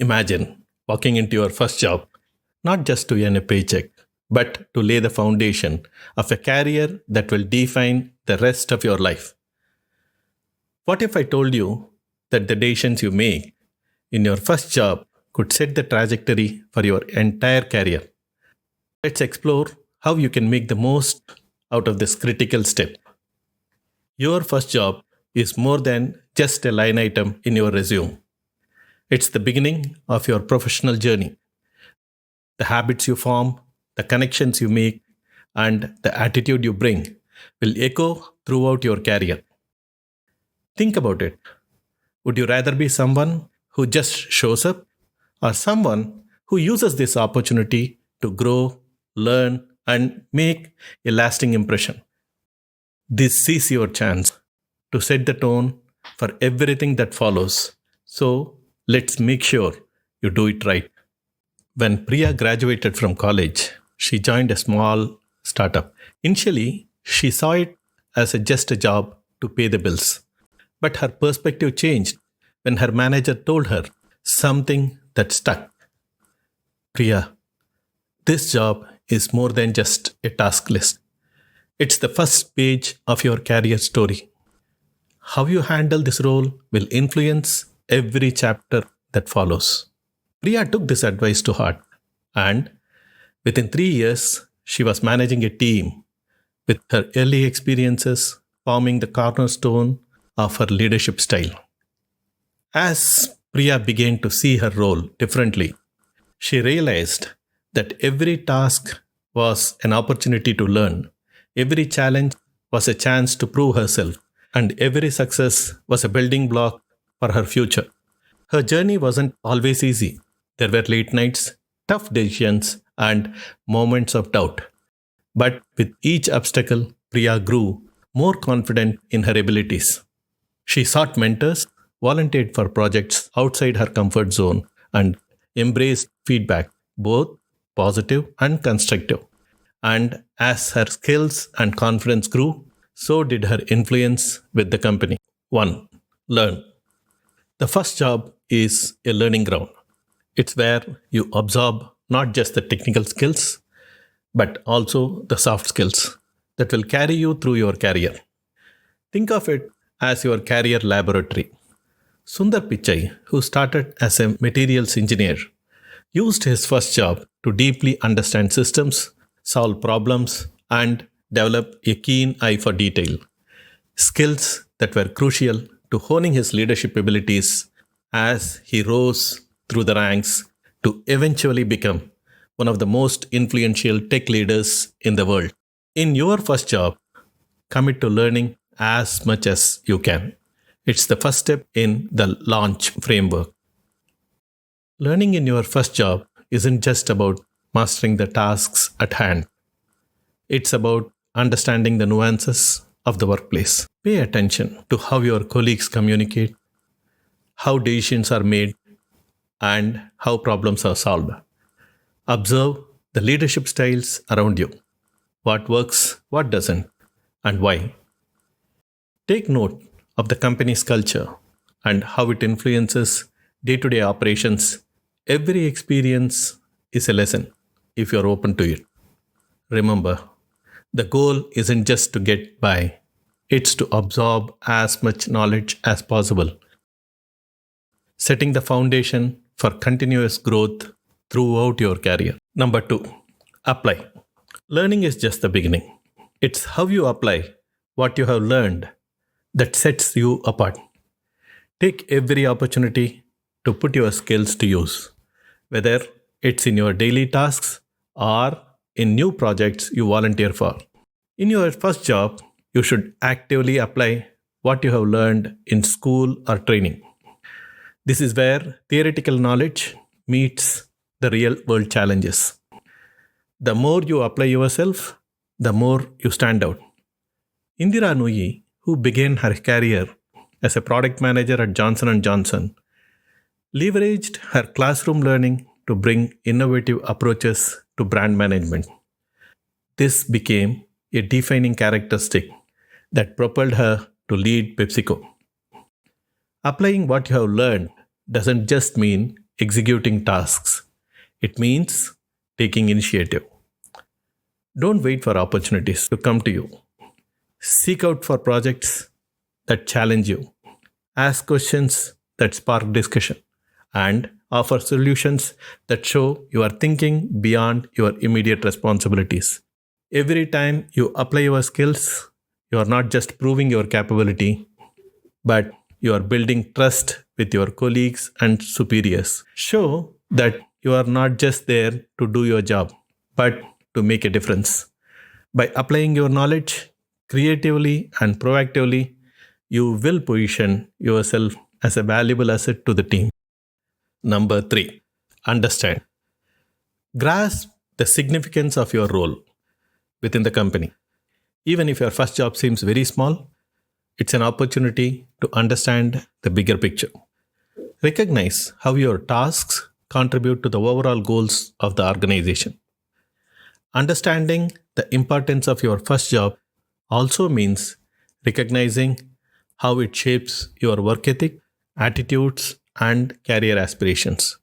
Imagine walking into your first job, not just to earn a paycheck, but to lay the foundation of a career that will define the rest of your life. What if I told you that the decisions you make in your first job could set the trajectory for your entire career? Let's explore how you can make the most out of this critical step. Your first job is more than just a line item in your resume. It's the beginning of your professional journey. The habits you form, the connections you make, and the attitude you bring will echo throughout your career. Think about it. Would you rather be someone who just shows up or someone who uses this opportunity to grow, learn, and make a lasting impression? This is your chance to set the tone for everything that follows. So let's make sure you do it right. When Priya graduated from college, she joined a small startup. Initially, she saw it as just a job to pay the bills. But her perspective changed when her manager told her something that stuck. Priya, this job is more than just a task list. It's the first page of your career story. How you handle this role will influence every chapter that follows. Priya took this advice to heart, and within 3 years, she was managing a team with her early experiences forming the cornerstone of her leadership style. As Priya began to see her role differently, she realized that every task was an opportunity to learn, every challenge was a chance to prove herself, and every success was a building block for her future. Her journey wasn't always easy. There were late nights, tough decisions, and moments of doubt. But with each obstacle, Priya grew more confident in her abilities. She sought mentors, volunteered for projects outside her comfort zone, and embraced feedback, both positive and constructive. And as her skills and confidence grew, so did her influence with the company. 1. Learn. The first job is a learning ground. It's where you absorb not just the technical skills, but also the soft skills that will carry you through your career. Think of it as your career laboratory. Sundar Pichai, who started as a materials engineer, used his first job to deeply understand systems, solve problems, and develop a keen eye for detail. Skills that were crucial to honing his leadership abilities as he rose through the ranks to eventually become one of the most influential tech leaders in the world. In your first job, commit to learning as much as you can. It's the first step in the launch framework. Learning in your first job isn't just about mastering the tasks at hand. It's about understanding the nuances of the workplace. Pay attention to how your colleagues communicate, how decisions are made, and how problems are solved. Observe the leadership styles around you. What works, what doesn't, and why. Take note of the company's culture and how it influences day-to-day operations. Every experience is a lesson if you're open to it. Remember, the goal isn't just to get by, it's to absorb as much knowledge as possible, setting the foundation for continuous growth throughout your career. Number 2, apply. Learning is just the beginning. It's how you apply what you have learned that sets you apart. Take every opportunity to put your skills to use, whether it's in your daily tasks or in new projects you volunteer for. In your first job, you should actively apply what you have learned in school or training. This is where theoretical knowledge meets the real world challenges. The more you apply yourself, the more you stand out. Indira Nooyi, who began her career as a product manager at Johnson & Johnson, leveraged her classroom learning to bring innovative approaches to brand management. This became a defining characteristic that propelled her to lead PepsiCo. Applying what you have learned doesn't just mean executing tasks. It means taking initiative. Don't wait for opportunities to come to you. Seek out for projects that challenge you. Ask questions that spark discussion. And offer solutions that show you are thinking beyond your immediate responsibilities. Every time you apply your skills, you are not just proving your capability, but you are building trust with your colleagues and superiors. Show that you are not just there to do your job, but to make a difference. By applying your knowledge creatively and proactively, you will position yourself as a valuable asset to the team. Number 3, understand. Grasp the significance of your role within the company. Even if your first job seems very small, it's an opportunity to understand the bigger picture. Recognize how your tasks contribute to the overall goals of the organization. Understanding the importance of your first job also means recognizing how it shapes your work ethic, attitudes, and career aspirations.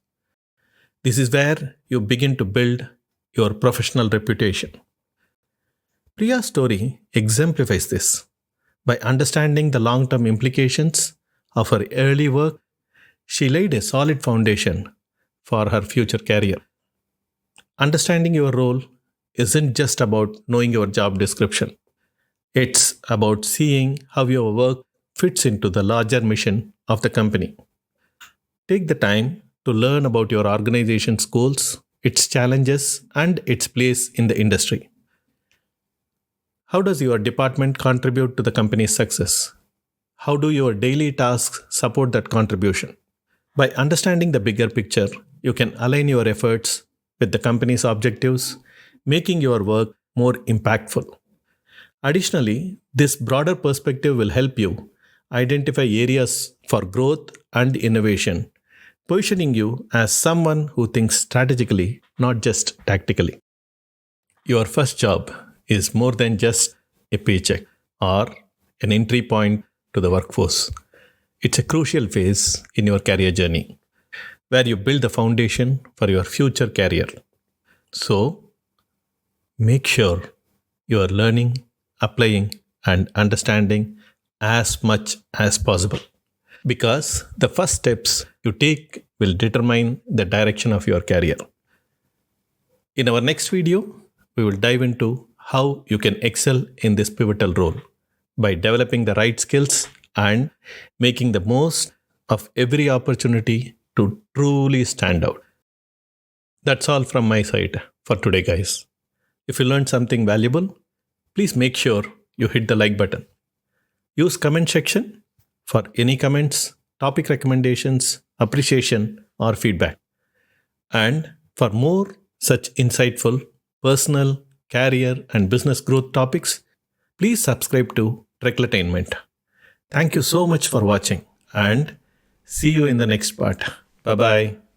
This is where you begin to build your professional reputation. Priya's story exemplifies this. By understanding the long term implications of her early work, she laid a solid foundation for her future career. Understanding your role isn't just about knowing your job description, it's about seeing how your work fits into the larger mission of the company. Take the time to learn about your organization's goals, its challenges, and its place in the industry. How does your department contribute to the company's success? How do your daily tasks support that contribution? By understanding the bigger picture, you can align your efforts with the company's objectives, making your work more impactful. Additionally, this broader perspective will help you identify areas for growth and innovation, positioning you as someone who thinks strategically, not just tactically. Your first job is more than just a paycheck or an entry point to the workforce. It's a crucial phase in your career journey where you build the foundation for your future career. So, make sure you are learning, applying, and understanding as much as possible. Because the first steps you take will determine the direction of your career. In our next video, we will dive into how you can excel in this pivotal role by developing the right skills and making the most of every opportunity to truly stand out. That's all from my side for today, guys. If you learned something valuable, please make sure you hit the like button. Use comment section for any comments, topic recommendations, appreciation, or feedback. And for more such insightful personal, career, and business growth topics, please subscribe to Treckletainment. Thank you so much for watching and see you in the next part. Bye bye.